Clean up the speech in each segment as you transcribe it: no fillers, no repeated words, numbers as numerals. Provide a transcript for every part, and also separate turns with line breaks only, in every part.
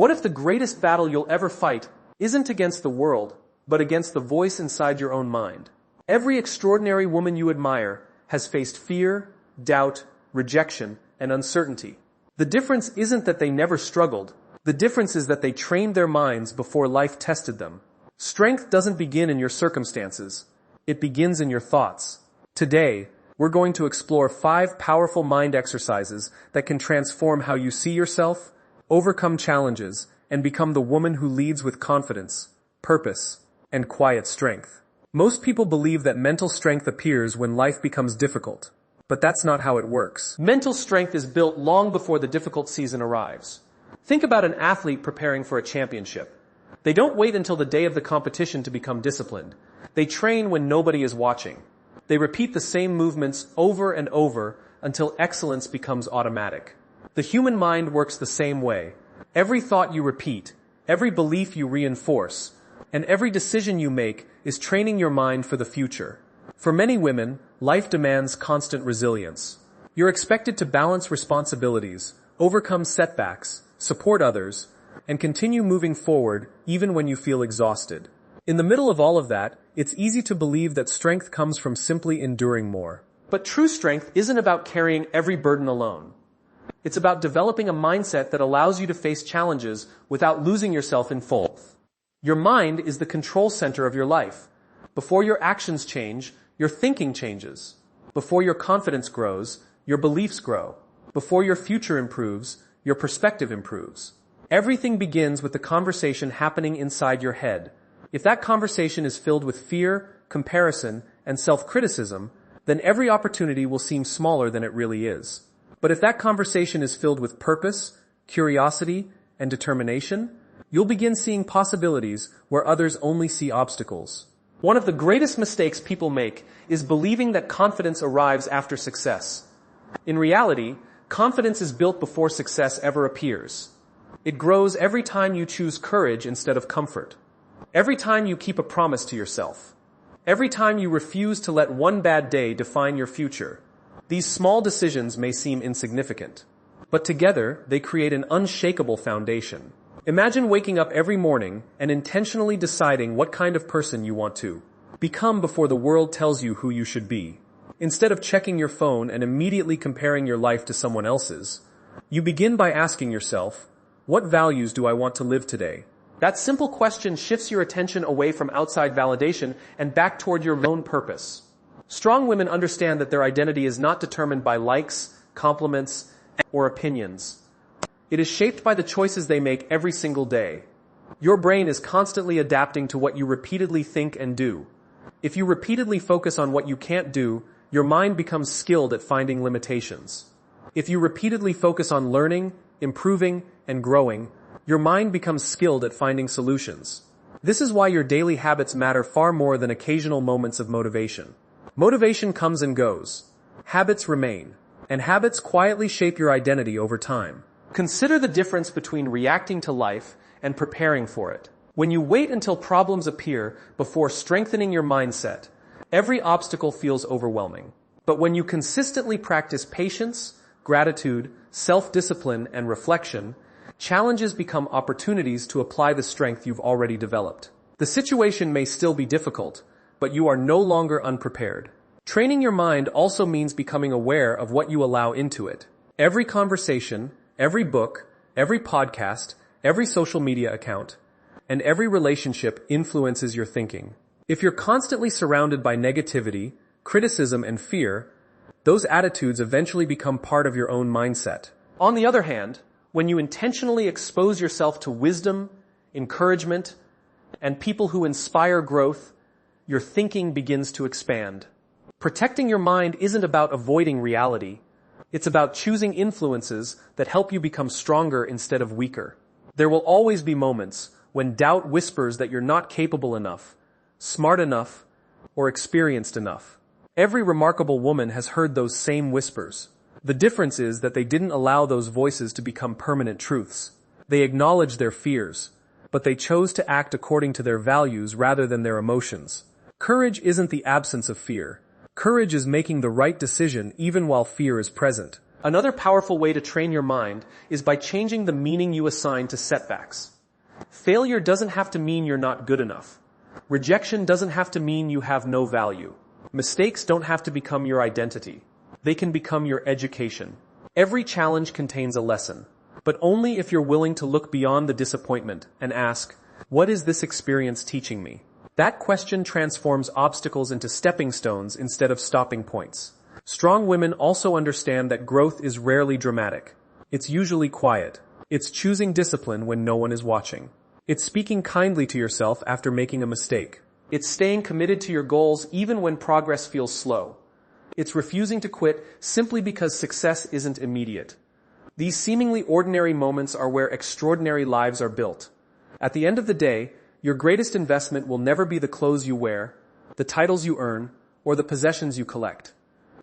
What if the greatest battle you'll ever fight isn't against the world, but against the voice inside your own mind? Every extraordinary woman you admire has faced fear, doubt, rejection, and uncertainty. The difference isn't that they never struggled. The difference is that they trained their minds before life tested them. Strength doesn't begin in your circumstances. It begins in your thoughts. Today, we're going to explore 5 powerful mind exercises that can transform how you see yourself, overcome challenges, and become the woman who leads with confidence, purpose, and quiet strength. Most people believe that mental strength appears when life becomes difficult, but that's not how it works. Mental strength is built long before the difficult season arrives. Think about an athlete preparing for a championship. They don't wait until the day of the competition to become disciplined. They train when nobody is watching. They repeat the same movements over and over until excellence becomes automatic. The human mind works the same way. Every thought you repeat, every belief you reinforce, and every decision you make is training your mind for the future. For many women, life demands constant resilience. You're expected to balance responsibilities, overcome setbacks, support others, and continue moving forward even when you feel exhausted. In the middle of all of that, it's easy to believe that strength comes from simply enduring more. But true strength isn't about carrying every burden alone. It's about developing a mindset that allows you to face challenges without losing yourself in full. Your mind is the control center of your life. Before your actions change, your thinking changes. Before your confidence grows, your beliefs grow. Before your future improves, your perspective improves. Everything begins with the conversation happening inside your head. If that conversation is filled with fear, comparison, and self-criticism, then every opportunity will seem smaller than it really is. But if that conversation is filled with purpose, curiosity, and determination, you'll begin seeing possibilities where others only see obstacles. One of the greatest mistakes people make is believing that confidence arrives after success. In reality, confidence is built before success ever appears. It grows every time you choose courage instead of comfort. Every time you keep a promise to yourself. Every time you refuse to let one bad day define your future. These small decisions may seem insignificant, but together they create an unshakable foundation. Imagine waking up every morning and intentionally deciding what kind of person you want to become before the world tells you who you should be. Instead of checking your phone and immediately comparing your life to someone else's, you begin by asking yourself, what values do I want to live today? That simple question shifts your attention away from outside validation and back toward your own purpose. Strong women understand that their identity is not determined by likes, compliments, or opinions. It is shaped by the choices they make every single day. Your brain is constantly adapting to what you repeatedly think and do. If you repeatedly focus on what you can't do, your mind becomes skilled at finding limitations. If you repeatedly focus on learning, improving, and growing, your mind becomes skilled at finding solutions. This is why your daily habits matter far more than occasional moments of motivation. Motivation comes and goes. Habits remain. And habits quietly shape your identity over time. Consider the difference between reacting to life and preparing for it. When you wait until problems appear before strengthening your mindset, every obstacle feels overwhelming. But when you consistently practice patience, gratitude, self-discipline, and reflection, challenges become opportunities to apply the strength you've already developed. The situation may still be difficult, but you are no longer unprepared. Training your mind also means becoming aware of what you allow into it. Every conversation, every book, every podcast, every social media account, and every relationship influences your thinking. If you're constantly surrounded by negativity, criticism, and fear, those attitudes eventually become part of your own mindset. On the other hand, when you intentionally expose yourself to wisdom, encouragement, and people who inspire growth, your thinking begins to expand. Protecting your mind isn't about avoiding reality. It's about choosing influences that help you become stronger instead of weaker. There will always be moments when doubt whispers that you're not capable enough, smart enough, or experienced enough. Every remarkable woman has heard those same whispers. The difference is that they didn't allow those voices to become permanent truths. They acknowledged their fears, but they chose to act according to their values rather than their emotions. Courage isn't the absence of fear. Courage is making the right decision even while fear is present. Another powerful way to train your mind is by changing the meaning you assign to setbacks. Failure doesn't have to mean you're not good enough. Rejection doesn't have to mean you have no value. Mistakes don't have to become your identity. They can become your education. Every challenge contains a lesson, but only if you're willing to look beyond the disappointment and ask, what is this experience teaching me? That question transforms obstacles into stepping stones instead of stopping points. Strong women also understand that growth is rarely dramatic. It's usually quiet. It's choosing discipline when no one is watching. It's speaking kindly to yourself after making a mistake. It's staying committed to your goals even when progress feels slow. It's refusing to quit simply because success isn't immediate. These seemingly ordinary moments are where extraordinary lives are built. At the end of the day, your greatest investment will never be the clothes you wear, the titles you earn, or the possessions you collect.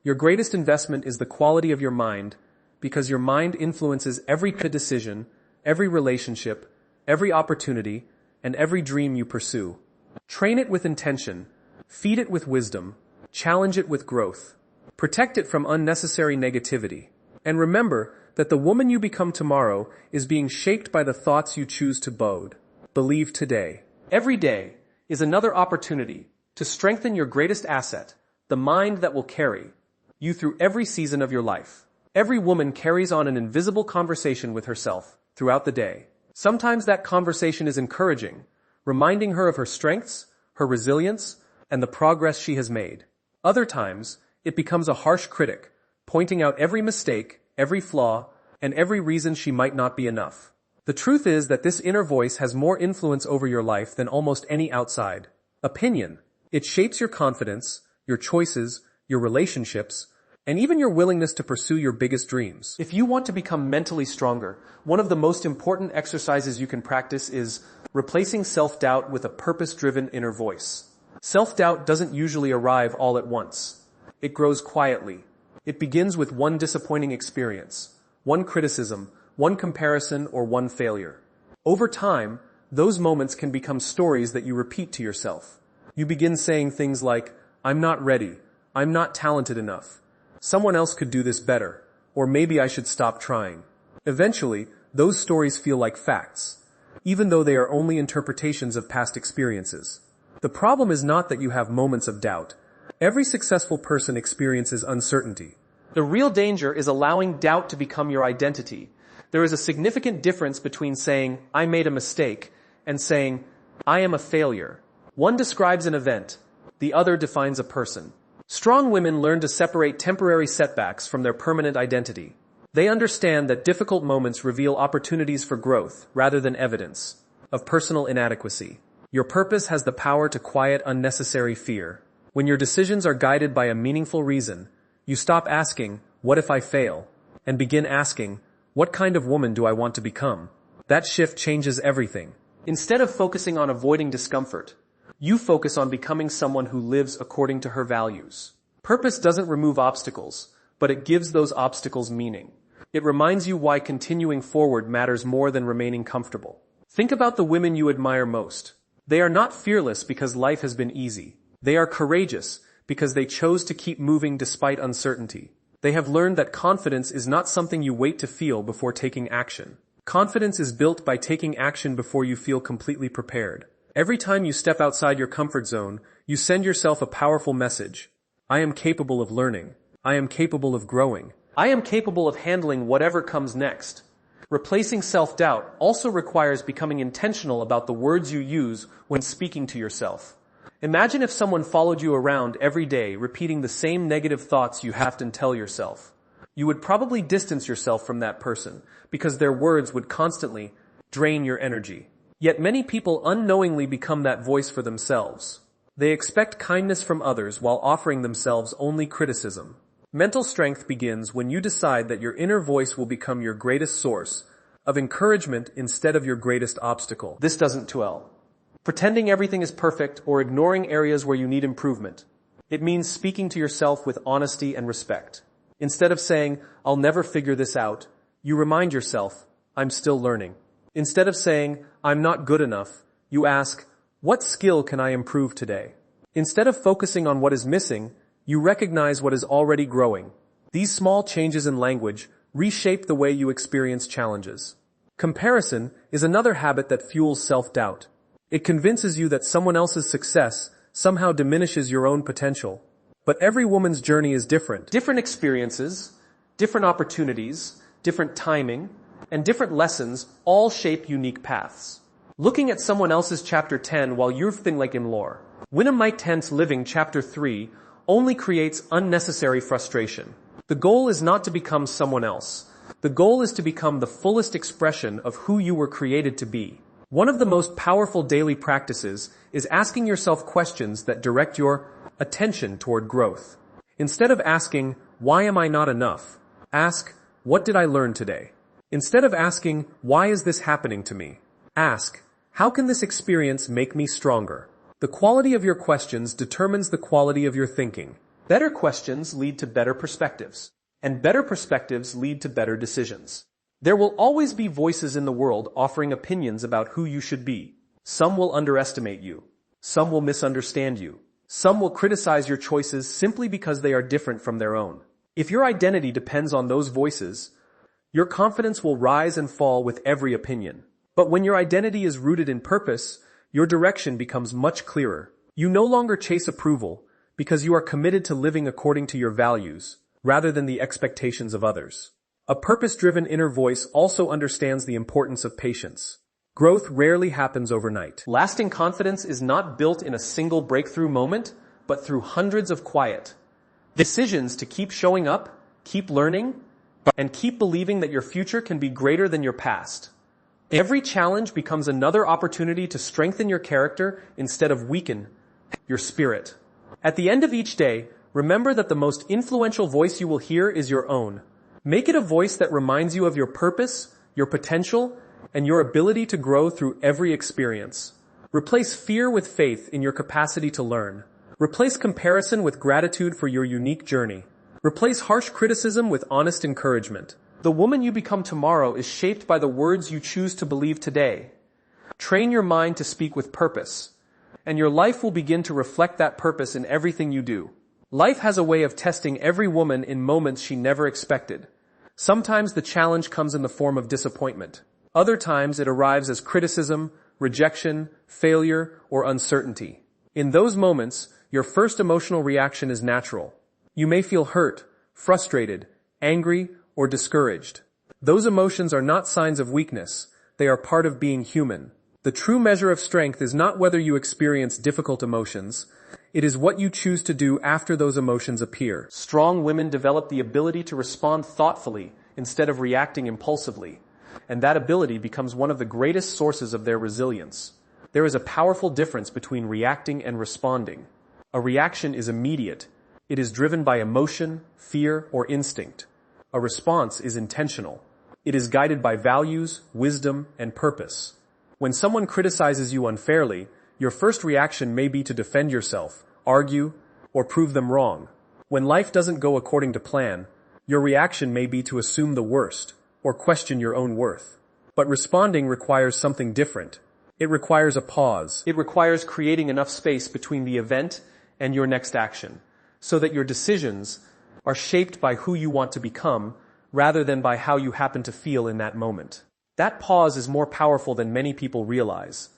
Your greatest investment is the quality of your mind, because your mind influences every decision, every relationship, every opportunity, and every dream you pursue. Train it with intention, feed it with wisdom, challenge it with growth, protect it from unnecessary negativity, and remember that the woman you become tomorrow is being shaped by the thoughts you choose to believe today. Every day is another opportunity to strengthen your greatest asset, the mind that will carry you through every season of your life. Every woman carries on an invisible conversation with herself throughout the day. Sometimes that conversation is encouraging, reminding her of her strengths, her resilience, and the progress she has made. Other times, it becomes a harsh critic, pointing out every mistake, every flaw, and every reason she might not be enough. The truth is that this inner voice has more influence over your life than almost any outside opinion. It shapes your confidence, your choices, your relationships, and even your willingness to pursue your biggest dreams. If you want to become mentally stronger, one of the most important exercises you can practice is replacing self-doubt with a purpose-driven inner voice. Self-doubt doesn't usually arrive all at once. It grows quietly. It begins with one disappointing experience, one criticism, one comparison, or one failure. Over time, those moments can become stories that you repeat to yourself. You begin saying things like, I'm not ready, I'm not talented enough, someone else could do this better, or maybe I should stop trying. Eventually, those stories feel like facts, even though they are only interpretations of past experiences. The problem is not that you have moments of doubt. Every successful person experiences uncertainty. The real danger is allowing doubt to become your identity. There is a significant difference between saying, I made a mistake, and saying, I am a failure. One describes an event, the other defines a person. Strong women learn to separate temporary setbacks from their permanent identity. They understand that difficult moments reveal opportunities for growth rather than evidence of personal inadequacy. Your purpose has the power to quiet unnecessary fear. When your decisions are guided by a meaningful reason, you stop asking, what if I fail? And begin asking, what kind of woman do I want to become? That shift changes everything. Instead of focusing on avoiding discomfort, you focus on becoming someone who lives according to her values. Purpose doesn't remove obstacles, but it gives those obstacles meaning. It reminds you why continuing forward matters more than remaining comfortable. Think about the women you admire most. They are not fearless because life has been easy. They are courageous because they chose to keep moving despite uncertainty. They have learned that confidence is not something you wait to feel before taking action. Confidence is built by taking action before you feel completely prepared. Every time you step outside your comfort zone, you send yourself a powerful message. I am capable of learning. I am capable of growing. I am capable of handling whatever comes next. Replacing self-doubt also requires becoming intentional about the words you use when speaking to yourself. Imagine if someone followed you around every day repeating the same negative thoughts you have to tell yourself. You would probably distance yourself from that person because their words would constantly drain your energy. Yet many people unknowingly become that voice for themselves. They expect kindness from others while offering themselves only criticism. Mental strength begins when you decide that your inner voice will become your greatest source of encouragement instead of your greatest obstacle. This doesn't dwell. Pretending everything is perfect or ignoring areas where you need improvement. It means speaking to yourself with honesty and respect. Instead of saying, I'll never figure this out, you remind yourself, I'm still learning. Instead of saying, I'm not good enough, you ask, what skill can I improve today? Instead of focusing on what is missing, you recognize what is already growing. These small changes in language reshape the way you experience challenges. Comparison is another habit that fuels self-doubt. It convinces you that someone else's success somehow diminishes your own potential. But every woman's journey is different. Different experiences, different opportunities, different timing, and different lessons all shape unique paths. Looking at someone else's chapter 10 while you're feeling like in lore. Win a Mike Tent's living chapter 3 only creates unnecessary frustration. The goal is not to become someone else. The goal is to become the fullest expression of who you were created to be. One of the most powerful daily practices is asking yourself questions that direct your attention toward growth. Instead of asking, why am I not enough? Ask, what did I learn today? Instead of asking, why is this happening to me? Ask, how can this experience make me stronger? The quality of your questions determines the quality of your thinking. Better questions lead to better perspectives, and better perspectives lead to better decisions. There will always be voices in the world offering opinions about who you should be. Some will underestimate you. Some will misunderstand you. Some will criticize your choices simply because they are different from their own. If your identity depends on those voices, your confidence will rise and fall with every opinion. But when your identity is rooted in purpose, your direction becomes much clearer. You no longer chase approval because you are committed to living according to your values, rather than the expectations of others. A purpose-driven inner voice also understands the importance of patience. Growth rarely happens overnight. Lasting confidence is not built in a single breakthrough moment, but through hundreds of quiet decisions to keep showing up, keep learning, and keep believing that your future can be greater than your past. Every challenge becomes another opportunity to strengthen your character instead of weaken your spirit. At the end of each day, remember that the most influential voice you will hear is your own. Make it a voice that reminds you of your purpose, your potential, and your ability to grow through every experience. Replace fear with faith in your capacity to learn. Replace comparison with gratitude for your unique journey. Replace harsh criticism with honest encouragement. The woman you become tomorrow is shaped by the words you choose to believe today. Train your mind to speak with purpose, and your life will begin to reflect that purpose in everything you do. Life has a way of testing every woman in moments she never expected. Sometimes the challenge comes in the form of disappointment. Other times it arrives as criticism, rejection, failure, or uncertainty. In those moments, your first emotional reaction is natural. You may feel hurt, frustrated, angry, or discouraged. Those emotions are not signs of weakness. They are part of being human. The true measure of strength is not whether you experience difficult emotions. It is what you choose to do after those emotions appear. Strong women develop the ability to respond thoughtfully instead of reacting impulsively, and that ability becomes one of the greatest sources of their resilience. There is a powerful difference between reacting and responding. A reaction is immediate. It is driven by emotion, fear, or instinct. A response is intentional. It is guided by values, wisdom, and purpose. When someone criticizes you unfairly, your first reaction may be to defend yourself, argue, or prove them wrong. When life doesn't go according to plan, your reaction may be to assume the worst, or question your own worth. But responding requires something different. It requires a pause. It requires creating enough space between the event and your next action, so that your decisions are shaped by who you want to become, rather than by how you happen to feel in that moment. That pause is more powerful than many people realize.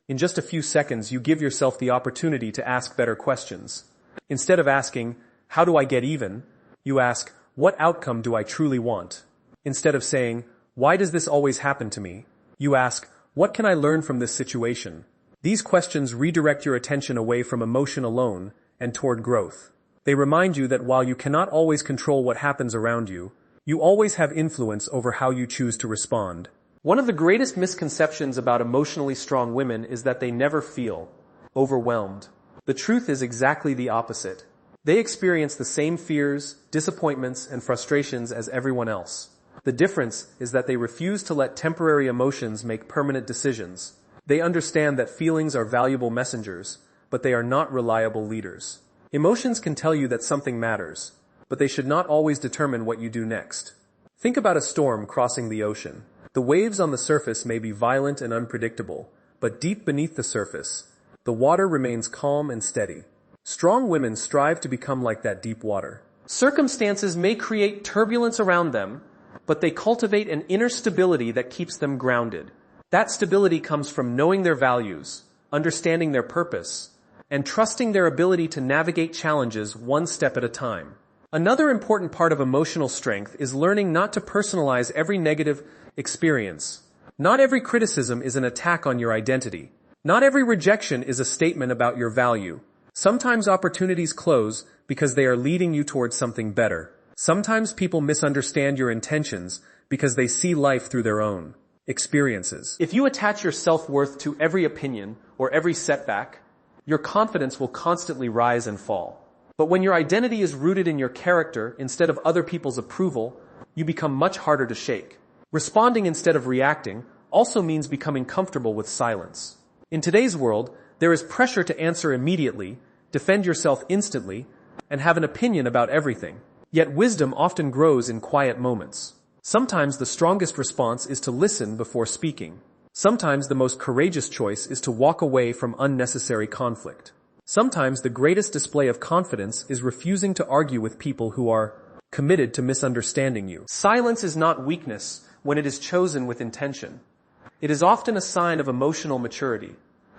In just a few seconds, you give yourself the opportunity to ask better questions. Instead of asking, how do I get even? You ask, what outcome do I truly want? Instead of saying, why does this always happen to me? You ask, what can I learn from this situation? These questions redirect your attention away from emotion alone and toward growth. They remind you that while you cannot always control what happens around you, you always have influence over how you choose to respond. One of the greatest misconceptions about emotionally strong women is that they never feel overwhelmed. The truth is exactly the opposite. They experience the same fears, disappointments, and frustrations as everyone else. The difference is that they refuse to let temporary emotions make permanent decisions. They understand that feelings are valuable messengers, but they are not reliable leaders. Emotions can tell you that something matters, but they should not always determine what you do next. Think about a storm crossing the ocean. The waves on the surface may be violent and unpredictable, but deep beneath the surface, the water remains calm and steady. Strong women strive to become like that deep water. Circumstances may create turbulence around them, but they cultivate an inner stability that keeps them grounded. That stability comes from knowing their values, understanding their purpose, and trusting their ability to navigate challenges one step at a time. Another important part of emotional strength is learning not to personalize every negative experience. Not every criticism is an attack on your identity. Not every rejection is a statement about your value. Sometimes opportunities close because they are leading you towards something better. Sometimes people misunderstand your intentions because they see life through their own experiences. If you attach your self-worth to every opinion or every setback, your confidence will constantly rise and fall. But when your identity is rooted in your character instead of other people's approval, you become much harder to shake. Responding instead of reacting also means becoming comfortable with silence. In today's world, there is pressure to answer immediately, defend yourself instantly, and have an opinion about everything. Yet wisdom often grows in quiet moments. Sometimes the strongest response is to listen before speaking. Sometimes the most courageous choice is to walk away from unnecessary conflict. Sometimes the greatest display of confidence is refusing to argue with people who are committed to misunderstanding you. Silence is not weakness when it is chosen with intention. It is often a sign of emotional maturity.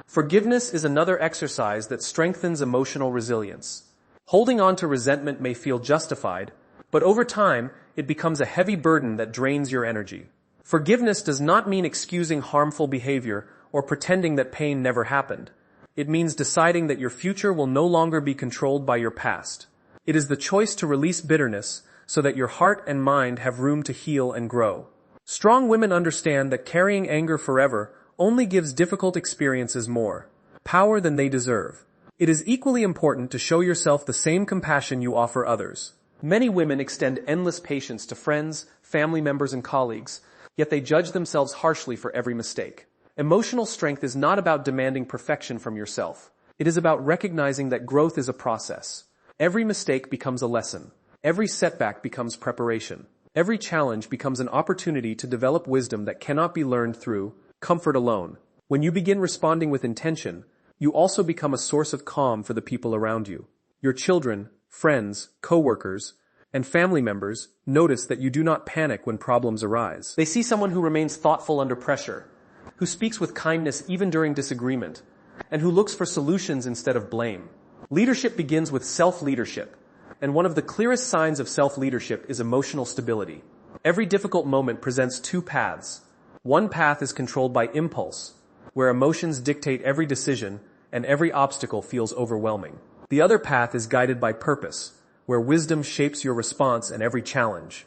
Forgiveness is another exercise that strengthens emotional resilience. Holding on to resentment may feel justified, but over time, it becomes a heavy burden that drains your energy. Forgiveness does not mean excusing harmful behavior or pretending that pain never happened. It means deciding that your future will no longer be controlled by your past. It is the choice to release bitterness so that your heart and mind have room to heal and grow. Strong women understand that carrying anger forever only gives difficult experiences more power than they deserve. It is equally important to show yourself the same compassion you offer others. Many women extend endless patience to friends, family members, and colleagues, yet they judge themselves harshly for every mistake. Emotional strength is not about demanding perfection from yourself. It is about recognizing that growth is a process. Every mistake becomes a lesson. Every setback becomes preparation. Every challenge becomes an opportunity to develop wisdom that cannot be learned through comfort alone. When you begin responding with intention, you also become a source of calm for the people around you. Your children, friends, coworkers, and family members notice that you do not panic when problems arise. They see someone who remains thoughtful under pressure, who speaks with kindness even during disagreement, and who looks for solutions instead of blame. Leadership begins with self-leadership, and one of the clearest signs of self-leadership is emotional stability. Every difficult moment presents two paths. One path is controlled by impulse, where emotions dictate every decision and every obstacle feels overwhelming. The other path is guided by purpose, where wisdom shapes your response and every challenge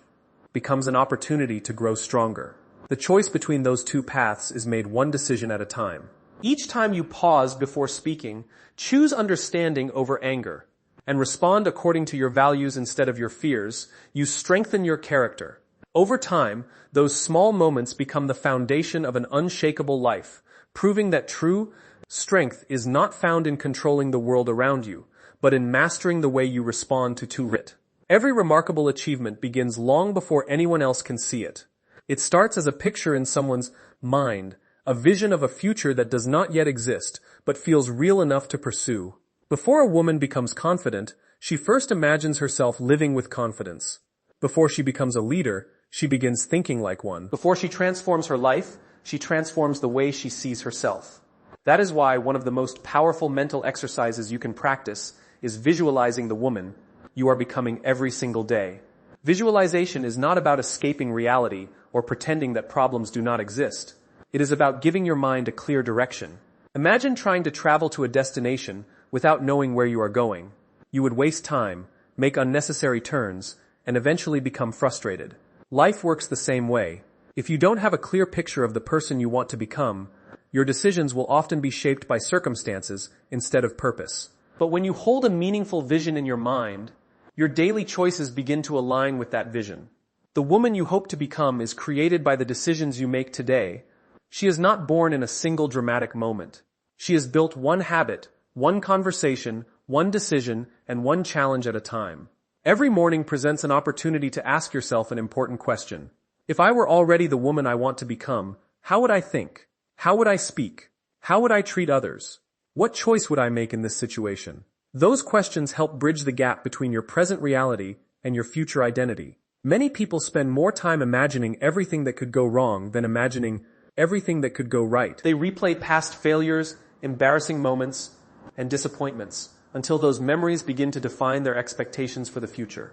becomes an opportunity to grow stronger. The choice between those two paths is made one decision at a time. Each time you pause before speaking, choose understanding over anger, and respond according to your values instead of your fears. You strengthen your character. Over time, those small moments become the foundation of an unshakable life, proving that true strength is not found in controlling the world around you, but in mastering the way you respond to it. Every remarkable achievement begins long before anyone else can see it. It starts as a picture in someone's mind, a vision of a future that does not yet exist, but feels real enough to pursue. Before a woman becomes confident, she first imagines herself living with confidence. Before she becomes a leader, she begins thinking like one. Before she transforms her life, she transforms the way she sees herself. That is why one of the most powerful mental exercises you can practice is visualizing the woman you are becoming every single day. Visualization is not about escaping reality or pretending that problems do not exist. It is about giving your mind a clear direction. Imagine trying to travel to a destination without knowing where you are going. You would waste time, make unnecessary turns, and eventually become frustrated. Life works the same way. If you don't have a clear picture of the person you want to become, your decisions will often be shaped by circumstances instead of purpose. But when you hold a meaningful vision in your mind, your daily choices begin to align with that vision. The woman you hope to become is created by the decisions you make today. She is not born in a single dramatic moment. She is built one habit, one conversation, one decision, and one challenge at a time. Every morning presents an opportunity to ask yourself an important question. If I were already the woman I want to become, how would I think? How would I speak? How would I treat others? What choice would I make in this situation? Those questions help bridge the gap between your present reality and your future identity. Many people spend more time imagining everything that could go wrong than imagining everything that could go right. They replay past failures, embarrassing moments, and disappointments until those memories begin to define their expectations for the future.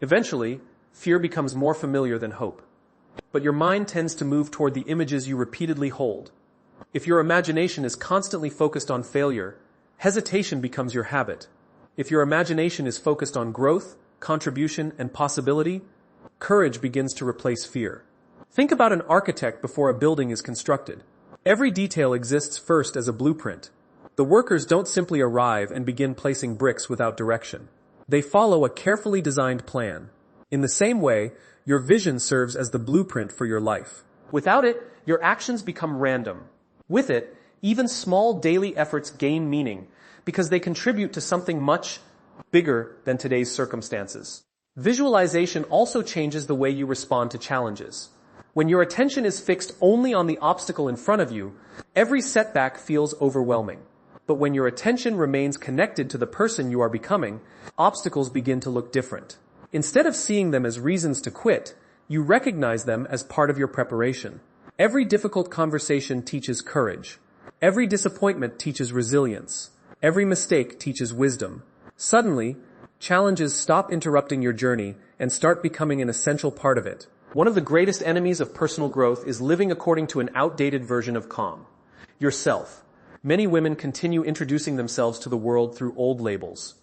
Eventually, fear becomes more familiar than hope. But your mind tends to move toward the images you repeatedly hold. If your imagination is constantly focused on failure, hesitation becomes your habit. If your imagination is focused on growth, contribution, and possibility, courage begins to replace fear. Think about an architect before a building is constructed. Every detail exists first as a blueprint. The workers don't simply arrive and begin placing bricks without direction. They follow a carefully designed plan. In the same way, your vision serves as the blueprint for your life. Without it, your actions become random. With it, even small daily efforts gain meaning because they contribute to something much bigger than today's circumstances. Visualization also changes the way you respond to challenges. When your attention is fixed only on the obstacle in front of you, every setback feels overwhelming. But when your attention remains connected to the person you are becoming, obstacles begin to look different. Instead of seeing them as reasons to quit, you recognize them as part of your preparation. Every difficult conversation teaches courage. Every disappointment teaches resilience. Every mistake teaches wisdom. Suddenly, challenges stop interrupting your journey and start becoming an essential part of it. One of the greatest enemies of personal growth is living according to an outdated version of calm. Yourself. Many women continue introducing themselves to the world through old labels.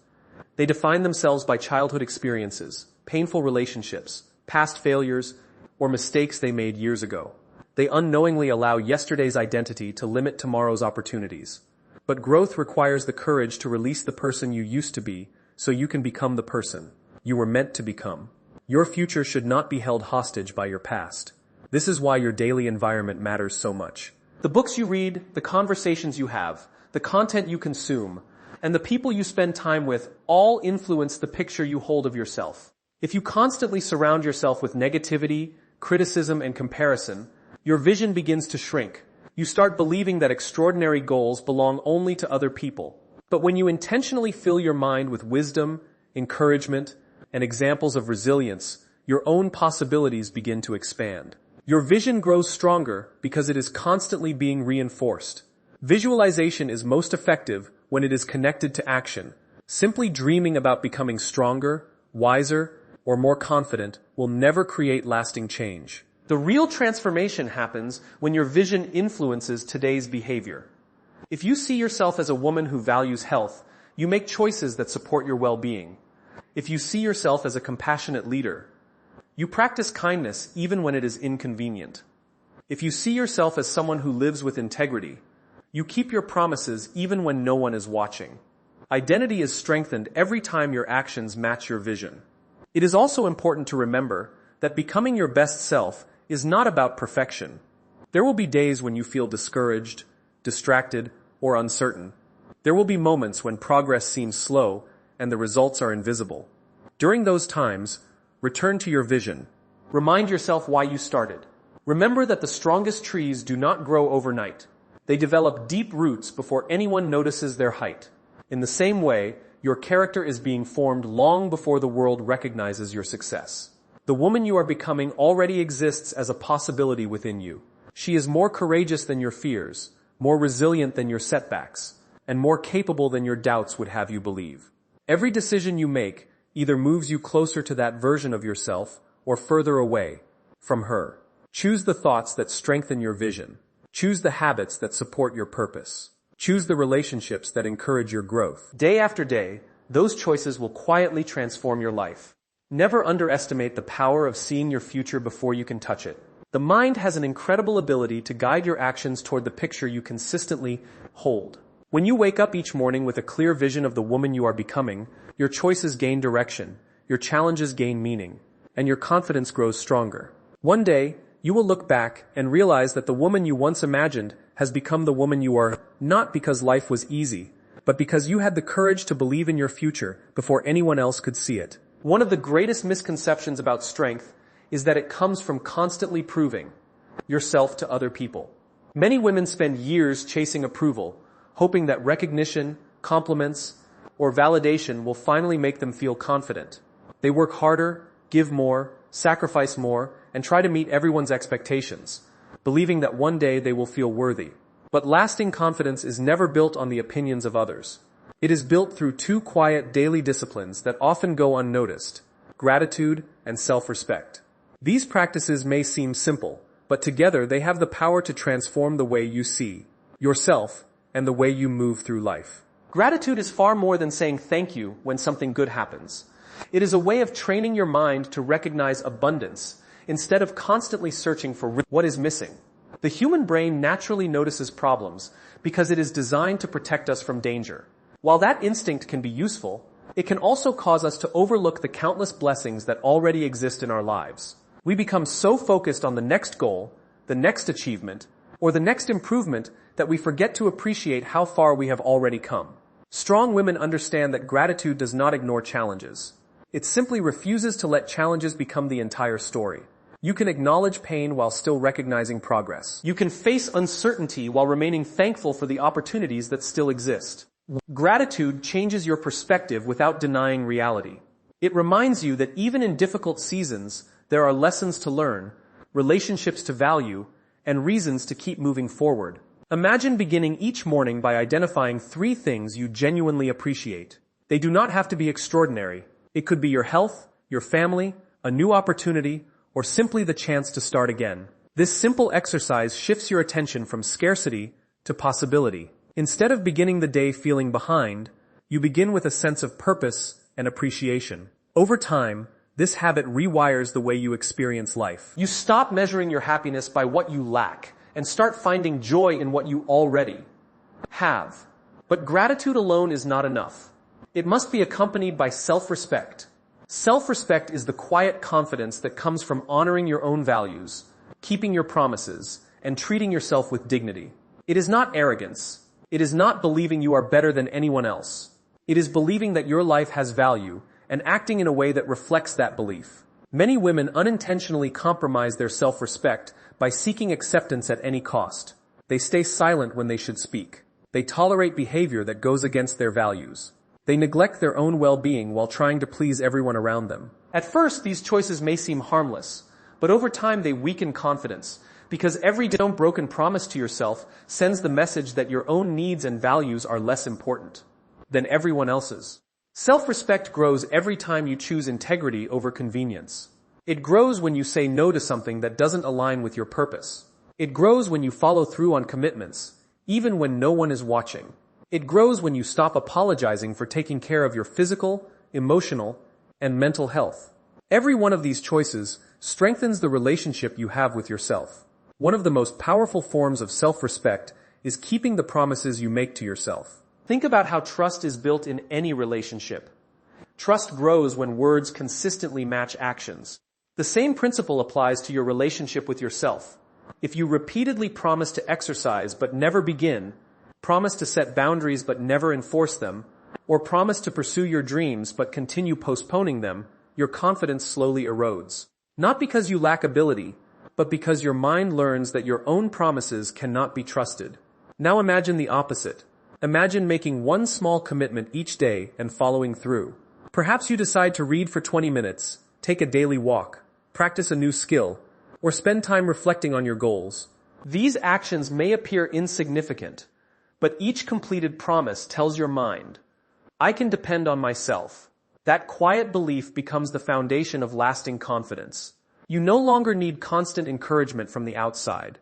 They define themselves by childhood experiences, painful relationships, past failures, or mistakes they made years ago. They unknowingly allow yesterday's identity to limit tomorrow's opportunities. But growth requires the courage to release the person you used to be so you can become the person you were meant to become. Your future should not be held hostage by your past. This is why your daily environment matters so much. The books you read, the conversations you have, the content you consume, and the people you spend time with all influence the picture you hold of yourself. If you constantly surround yourself with negativity, criticism, and comparison, your vision begins to shrink. You start believing that extraordinary goals belong only to other people. But when you intentionally fill your mind with wisdom, encouragement, and examples of resilience, your own possibilities begin to expand. Your vision grows stronger because it is constantly being reinforced. Visualization is most effective when it is connected to action. Simply dreaming about becoming stronger, wiser, or more confident will never create lasting change. The real transformation happens when your vision influences today's behavior. If you see yourself as a woman who values health, you make choices that support your well-being. If you see yourself as a compassionate leader, you practice kindness even when it is inconvenient. If you see yourself as someone who lives with integrity, you keep your promises even when no one is watching. Identity is strengthened every time your actions match your vision. It is also important to remember that becoming your best self is not about perfection. There will be days when you feel discouraged, distracted, or uncertain. There will be moments when progress seems slow and the results are invisible. During those times, return to your vision. Remind yourself why you started. Remember that the strongest trees do not grow overnight. They develop deep roots before anyone notices their height. In the same way, your character is being formed long before the world recognizes your success. The woman you are becoming already exists as a possibility within you. She is more courageous than your fears, more resilient than your setbacks, and more capable than your doubts would have you believe. Every decision you make either moves you closer to that version of yourself or further away from her. Choose the thoughts that strengthen your vision. Choose the habits that support your purpose. Choose the relationships that encourage your growth. Day after day, those choices will quietly transform your life. Never underestimate the power of seeing your future before you can touch it. The mind has an incredible ability to guide your actions toward the picture you consistently hold. When you wake up each morning with a clear vision of the woman you are becoming, your choices gain direction, your challenges gain meaning, and your confidence grows stronger. One day, you will look back and realize that the woman you once imagined has become the woman you are, not because life was easy, but because you had the courage to believe in your future before anyone else could see it. One of the greatest misconceptions about strength is that it comes from constantly proving yourself to other people. Many women spend years chasing approval, hoping that recognition, compliments, or validation will finally make them feel confident. They work harder, give more, sacrifice more, and try to meet everyone's expectations, believing that one day they will feel worthy. But lasting confidence is never built on the opinions of others. It is built through two quiet daily disciplines that often go unnoticed: gratitude and self-respect. These practices may seem simple, but together they have the power to transform the way you see yourself and the way you move through life. Gratitude is far more than saying thank you when something good happens. It is a way of training your mind to recognize abundance instead of constantly searching for what is missing. The human brain naturally notices problems because it is designed to protect us from danger. While that instinct can be useful, it can also cause us to overlook the countless blessings that already exist in our lives. We become so focused on the next goal, the next achievement, or the next improvement that we forget to appreciate how far we have already come. Strong women understand that gratitude does not ignore challenges. It simply refuses to let challenges become the entire story. You can acknowledge pain while still recognizing progress. You can face uncertainty while remaining thankful for the opportunities that still exist. Gratitude changes your perspective without denying reality. It reminds you that even in difficult seasons, there are lessons to learn, relationships to value, and reasons to keep moving forward. Imagine beginning each morning by identifying 3 things you genuinely appreciate. They do not have to be extraordinary. It could be your health, your family, a new opportunity, or simply the chance to start again. This simple exercise shifts your attention from scarcity to possibility. Instead of beginning the day feeling behind, you begin with a sense of purpose and appreciation. Over time, this habit rewires the way you experience life. You stop measuring your happiness by what you lack and start finding joy in what you already have. But gratitude alone is not enough. It must be accompanied by self-respect. Self-respect is the quiet confidence that comes from honoring your own values, keeping your promises, and treating yourself with dignity. It is not arrogance. It is not believing you are better than anyone else. It is believing that your life has value and acting in a way that reflects that belief. Many women unintentionally compromise their self-respect by seeking acceptance at any cost. They stay silent when they should speak. They tolerate behavior that goes against their values. They neglect their own well-being while trying to please everyone around them. At first, these choices may seem harmless, but over time they weaken confidence, because every broken promise to yourself sends the message that your own needs and values are less important than everyone else's. Self-respect grows every time you choose integrity over convenience. It grows when you say no to something that doesn't align with your purpose. It grows when you follow through on commitments, even when no one is watching. It grows when you stop apologizing for taking care of your physical, emotional, and mental health. Every one of these choices strengthens the relationship you have with yourself. One of the most powerful forms of self-respect is keeping the promises you make to yourself. Think about how trust is built in any relationship. Trust grows when words consistently match actions. The same principle applies to your relationship with yourself. If you repeatedly promise to exercise but never begin, promise to set boundaries but never enforce them, or promise to pursue your dreams but continue postponing them, your confidence slowly erodes. Not because you lack ability, but because your mind learns that your own promises cannot be trusted. Now imagine the opposite. Imagine making one small commitment each day and following through. Perhaps you decide to read for 20 minutes, take a daily walk, practice a new skill, or spend time reflecting on your goals. These actions may appear insignificant, but each completed promise tells your mind, I can depend on myself. That quiet belief becomes the foundation of lasting confidence. You no longer need constant encouragement from the outside,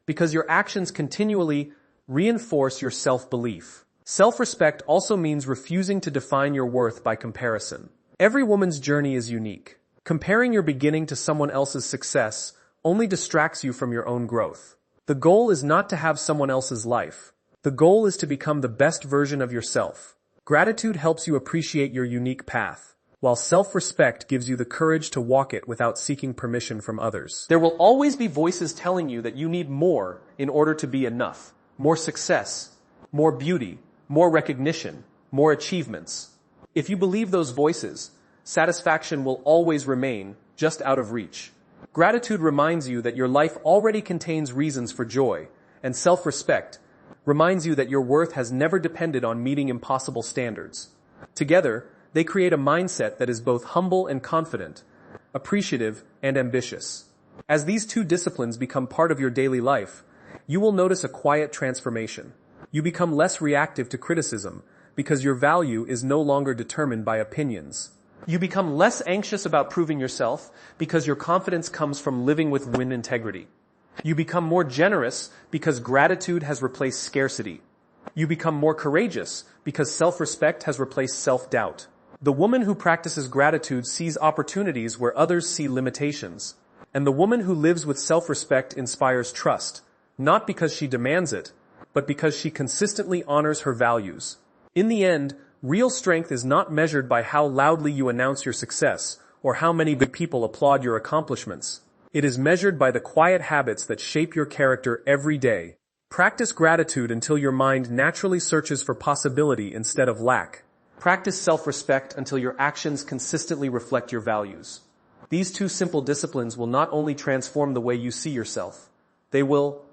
because your actions continually reinforce your self-belief. Self-respect also means refusing to define your worth by comparison. Every woman's journey is unique. Comparing your beginning to someone else's success only distracts you from your own growth. The goal is not to have someone else's life. The goal is to become the best version of yourself. Gratitude helps you appreciate your unique path, while self-respect gives you the courage to walk it without seeking permission from others. There will always be voices telling you that you need more in order to be enough. More success, more beauty, more recognition, more achievements. If you believe those voices, satisfaction will always remain just out of reach. Gratitude reminds you that your life already contains reasons for joy, and self-respect reminds you that your worth has never depended on meeting impossible standards. Together, They create a mindset that is both humble and confident, appreciative and ambitious. As these two disciplines become part of your daily life, you will notice a quiet transformation. You become less reactive to criticism because your value is no longer determined by opinions. You become less anxious about proving yourself because your confidence comes from living with integrity. You become more generous because gratitude has replaced scarcity. You become more courageous because self-respect has replaced self-doubt. The woman who practices gratitude sees opportunities where others see limitations. And the woman who lives with self-respect inspires trust, not because she demands it, but because she consistently honors her values. In the end, real strength is not measured by how loudly you announce your success or how many people applaud your accomplishments. It is measured by the quiet habits that shape your character every day. Practice gratitude until your mind naturally searches for possibility instead of lack. Practice self-respect until your actions consistently reflect your values. These two simple disciplines will not only transform the way you see yourself, they will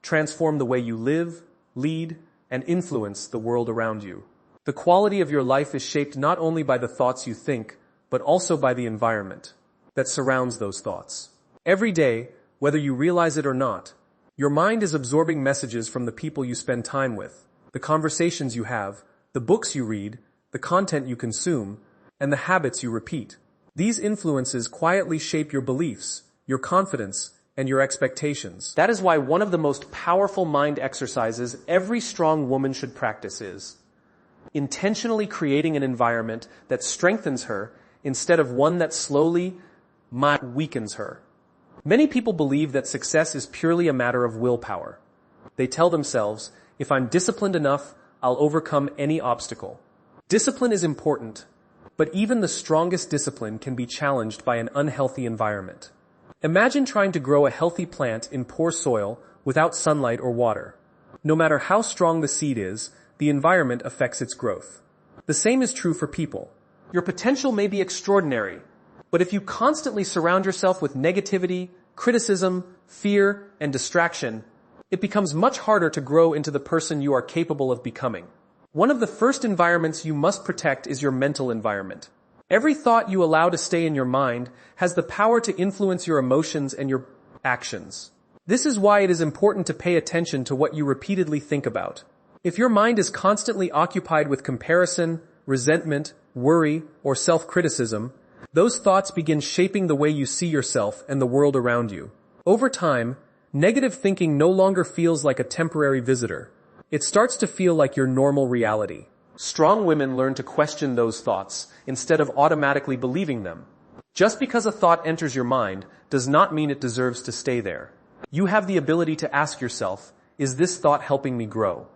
transform the way you live, lead, and influence the world around you. The quality of your life is shaped not only by the thoughts you think, but also by the environment that surrounds those thoughts. Every day, whether you realize it or not, your mind is absorbing messages from the people you spend time with, the conversations you have, the books you read, the content you consume, and the habits you repeat. These influences quietly shape your beliefs, your confidence, and your expectations. That is why one of the most powerful mind exercises every strong woman should practice is intentionally creating an environment that strengthens her instead of one that slowly weakens her. Many people believe that success is purely a matter of willpower. They tell themselves, if I'm disciplined enough, I'll overcome any obstacle. Discipline is important, but even the strongest discipline can be challenged by an unhealthy environment. Imagine trying to grow a healthy plant in poor soil without sunlight or water. No matter how strong the seed is, the environment affects its growth. The same is true for people. Your potential may be extraordinary, but if you constantly surround yourself with negativity, criticism, fear, and distraction, it becomes much harder to grow into the person you are capable of becoming. One of the first environments you must protect is your mental environment. Every thought you allow to stay in your mind has the power to influence your emotions and your actions. This is why it is important to pay attention to what you repeatedly think about. If your mind is constantly occupied with comparison, resentment, worry, or self-criticism, those thoughts begin shaping the way you see yourself and the world around you. Over time, negative thinking no longer feels like a temporary visitor. It starts to feel like your normal reality. Strong women learn to question those thoughts instead of automatically believing them. Just because a thought enters your mind does not mean it deserves to stay there. You have the ability to ask yourself, is this thought helping me grow?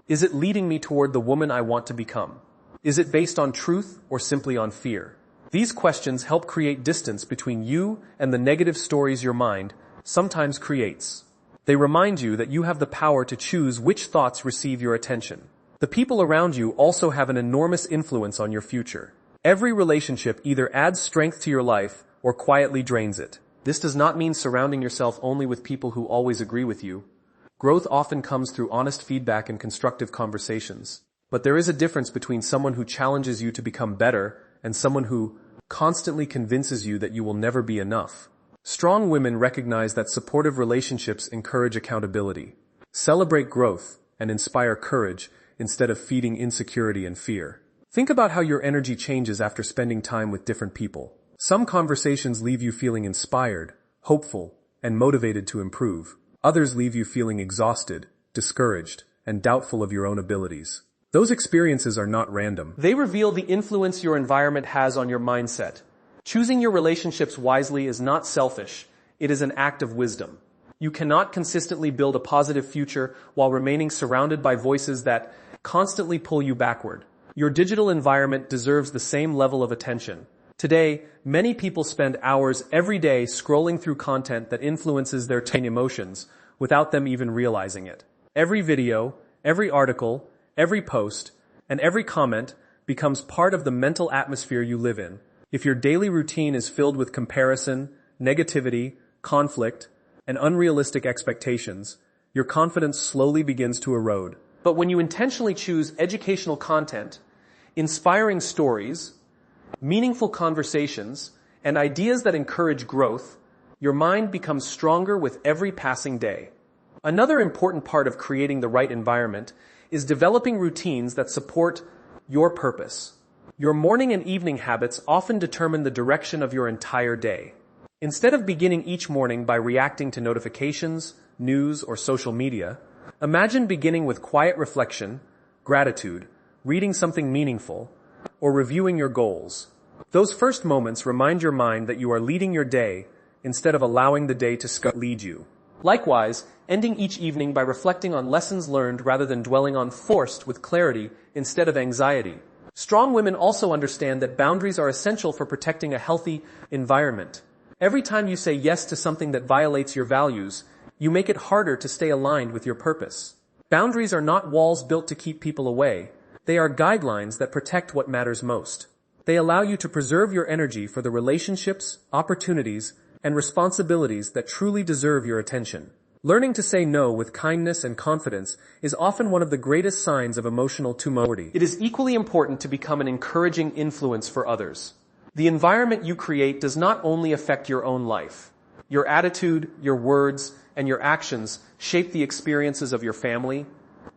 Is it leading me toward the woman I want to become? Is it based on truth or simply on fear? These questions help create distance between you and the negative stories your mind sometimes creates. They remind you that you have the power to choose which thoughts receive your attention. The people around you also have an enormous influence on your future. Every relationship either adds strength to your life or quietly drains it. This does not mean surrounding yourself only with people who always agree with you. Growth often comes through honest feedback and constructive conversations. But there is a difference between someone who challenges you to become better and someone who constantly convinces you that you will never be enough. Strong women recognize that supportive relationships encourage accountability, celebrate growth, and inspire courage instead of feeding insecurity and fear. Think about how your energy changes after spending time with different people. Some conversations leave you feeling inspired, hopeful, and motivated to improve. Others leave you feeling exhausted, discouraged, and doubtful of your own abilities. Those experiences are not random. They reveal the influence your environment has on your mindset. Choosing your relationships wisely is not selfish. It is an act of wisdom. You cannot consistently build a positive future while remaining surrounded by voices that constantly pull you backward. Your digital environment deserves the same level of attention. Today, many people spend hours every day scrolling through content that influences their emotions without them even realizing it. Every video, every article, every post, and every comment becomes part of the mental atmosphere you live in. If your daily routine is filled with comparison, negativity, conflict, and unrealistic expectations, your confidence slowly begins to erode. But when you intentionally choose educational content, inspiring stories, meaningful conversations, and ideas that encourage growth, your mind becomes stronger with every passing day. Another important part of creating the right environment is developing routines that support your purpose. Your morning and evening habits often determine the direction of your entire day. Instead of beginning each morning by reacting to notifications, news, or social media, imagine beginning with quiet reflection, gratitude, reading something meaningful, or reviewing your goals. Those first moments remind your mind that you are leading your day instead of allowing the day to lead you. Likewise, ending each evening by reflecting on lessons learned rather than dwelling on forced with clarity instead of anxiety. Strong women also understand that boundaries are essential for protecting a healthy environment. Every time you say yes to something that violates your values, you make it harder to stay aligned with your purpose. Boundaries are not walls built to keep people away. They are guidelines that protect what matters most. They allow you to preserve your energy for the relationships, opportunities, and responsibilities that truly deserve your attention. Learning to say no with kindness and confidence is often one of the greatest signs of emotional maturity. It is equally important to become an encouraging influence for others. The environment you create does not only affect your own life. Your attitude, your words, and your actions shape the experiences of your family,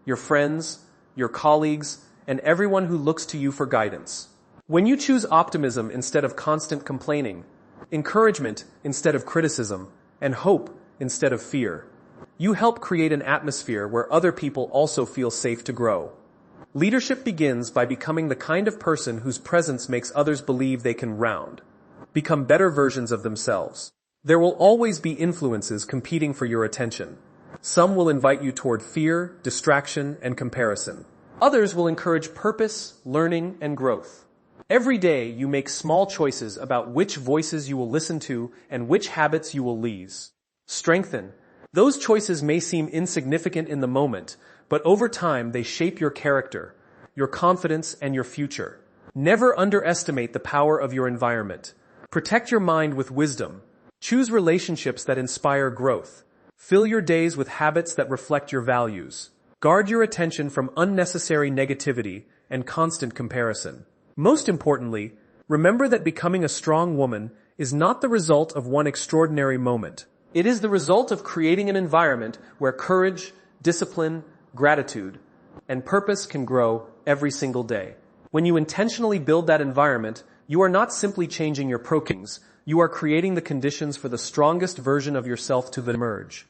your friends, your colleagues, and everyone who looks to you for guidance. When you choose optimism instead of constant complaining, encouragement instead of criticism, and hope instead of fear, you help create an atmosphere where other people also feel safe to grow. Leadership begins by becoming the kind of person whose presence makes others believe they can become better versions of themselves. There will always be influences competing for your attention. Some will invite you toward fear, distraction, and comparison. Others will encourage purpose, learning, and growth. Every day you make small choices about which voices you will listen to and which habits you will strengthen. Those choices may seem insignificant in the moment, but over time they shape your character, your confidence, and your future. Never underestimate the power of your environment. Protect your mind with wisdom. Choose relationships that inspire growth. Fill your days with habits that reflect your values. Guard your attention from unnecessary negativity and constant comparison. Most importantly, remember that becoming a strong woman is not the result of one extraordinary moment. It is the result of creating an environment where courage, discipline, gratitude, and purpose can grow every single day. When you intentionally build that environment, you are not simply changing your surroundings, you are creating the conditions for the strongest version of yourself to emerge.